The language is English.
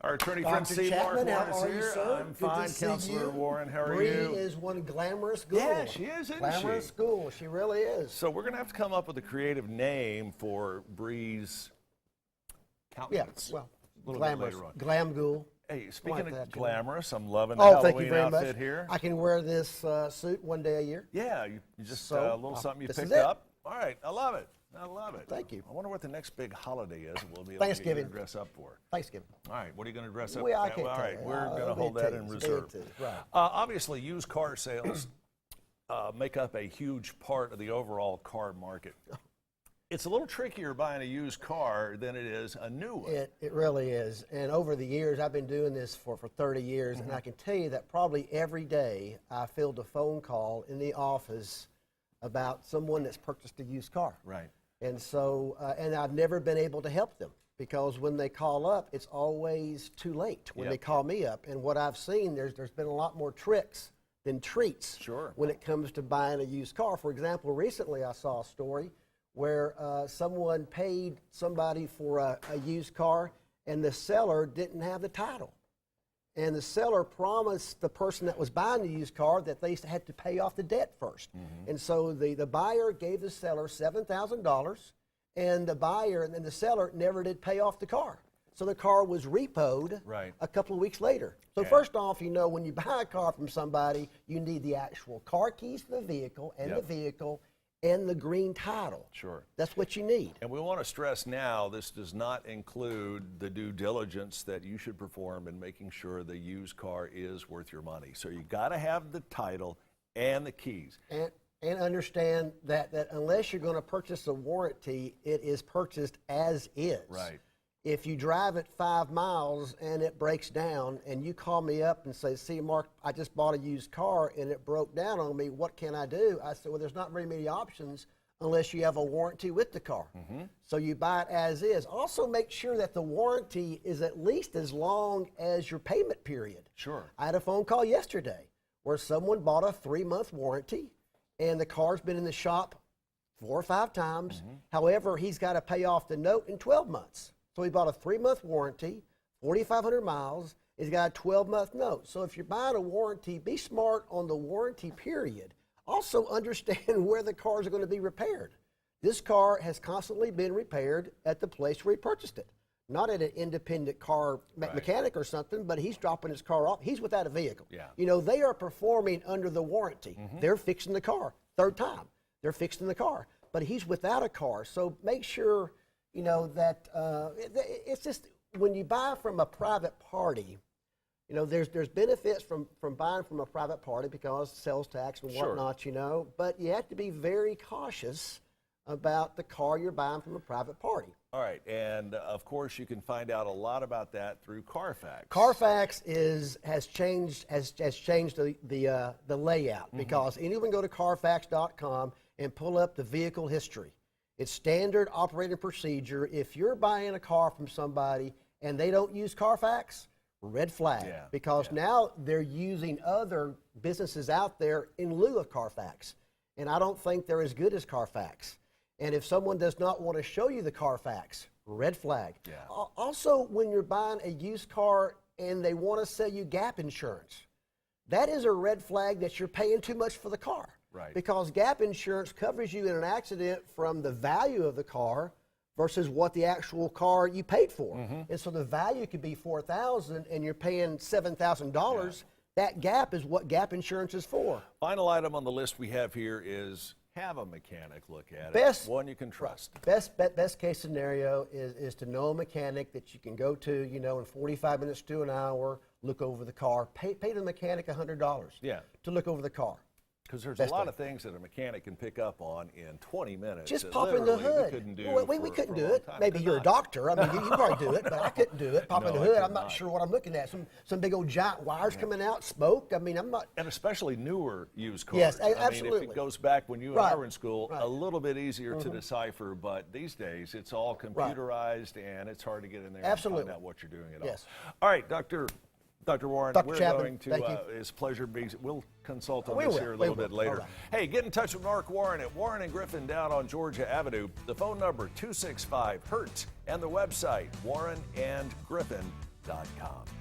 Our attorney friend Dr. Steve Chapman, Warren how is are you, here. sir? I'm Good fine, to see Counselor you. Warren. How are Bree you? is one glamorous girl. Yeah, she is, isn't Glamorous she? school. She really is. So we're going to have to come up with a creative name for Bree's Yeah, countenance. well, a little glamorous. bit later on. Glam ghoul. Hey, speaking like of that, too. glamorous, I'm loving the Oh, Halloween thank you very outfit much. here. I can wear this suit one day a year. Yeah, you just So, a little something you this is picked it. up. All right, I love it. I love it. Thank you. I wonder what the next big holiday is we'll be able to get you Thanksgiving. to dress up for. Thanksgiving. All right, what are you going to dress up? Well, I for? can't All tell right, you. we're going to I'll hold be that in teased, reserve. Right. Obviously, used car sales make up a huge part of the overall car market. It's a little trickier buying a used car than it is a new one. It really is. And over the years, I've been doing this for 30 years, and I can tell you that probably every day I field a phone call in the office about someone that's purchased a used car. Right. And so, and I've never been able to help them because when they call up, it's always too late when Yep. they call me up. And what I've seen, there's been a lot more tricks than treats Sure. when it comes to buying a used car. For example, recently I saw a story where someone paid somebody for a used car and the seller didn't have the title. And the seller promised the person that was buying the used car that they had to pay off the debt first. And so the buyer gave the seller $7,000, and the buyer and then the seller never did pay off the car. So the car was repoed Right. a couple of weeks later. So Yeah. first off, you know, when you buy a car from somebody, you need the actual car keys to the vehicle and Yep. the vehicle and the green title. Sure. That's what you need. And we want to stress now, this does not include the due diligence that you should perform in making sure the used car is worth your money. So you got to have the title and the keys. And understand that unless you're going to purchase a warranty, it is purchased as is. Right. If you drive it 5 miles and it breaks down and you call me up and say, see, Mark, I just bought a used car and it broke down on me, what can I do? I said, well, there's not very many options unless you have a warranty with the car. So you buy it as is. Also make sure that the warranty is at least as long as your payment period. Sure. I had a phone call yesterday where someone bought a 3-month warranty and the car's been in the shop 4 or 5 times. However, he's got to pay off the note in 12 months. So he bought a 3-month warranty, 4,500 miles. He's got a 12-month note. So if you're buying a warranty, be smart on the warranty period. Also understand where the cars are going to be repaired. This car has constantly been repaired at the place where he purchased it. Not at an independent car mechanic or something, but he's dropping his car off. He's without a vehicle. Yeah. You know, they are performing under the warranty. They're fixing the car. 3rd time, they're fixing the car. But he's without a car. So make sure, you know, that it's just when you buy from a private party, you know, there's benefits from buying from a private party because sales tax and Sure. whatnot, you know, but you have to be very cautious about the car you're buying from a private party. All right, and of course you can find out a lot about that through Carfax. Carfax has changed the layout because anyone go to Carfax.com and pull up the vehicle history. It's standard operating procedure. If you're buying a car from somebody and they don't use Carfax, red flag. Yeah, Because now they're using other businesses out there in lieu of Carfax. And I don't think they're as good as Carfax. And if someone does not want to show you the Carfax, red flag. Yeah. Also, when you're buying a used car and they want to sell you gap insurance, that is a red flag that you're paying too much for the car. Right. Because gap insurance covers you in an accident from the value of the car versus what the actual car you paid for. And so the value could be $4,000 and you're paying $7,000. That gap is what gap insurance is for. Final item on the list we have here is have a mechanic look at Best- it. One you can trust. Best case scenario is to know a mechanic that you can go to, you know, in 45 minutes to an hour, look over the car. Pay the mechanic $100 Yeah. to look over the car. Because there's Best a lot way. of things that a mechanic can pick up on in 20 minutes. Just that pop in the literally hood. We couldn't do we couldn't for do a long it. time. Maybe Could you're a not. doctor. I mean, you probably do it, but I couldn't do it. Pop in No, the I hood. could I'm not not. sure what I'm looking at. Some big old giant wires coming out, smoke. I mean, I'm not. And especially newer used cars. Yes, I mean, if absolutely. it goes back when you and Right, I were in school, right. a little bit easier to decipher, but these days it's all computerized and it's hard to get in there Absolutely. and find out what you're doing at Yes. all. All right, Dr. Warren, Dr. we're Chapman, going to, thank you. it's a pleasure being, we'll consult on We this will, here a we little will. bit later. All right. Hey, get in touch with Mark Warren at Warren and Griffin down on Georgia Avenue. The phone number 265-HURT and the website warrenandgriffin.com. Griffin.com.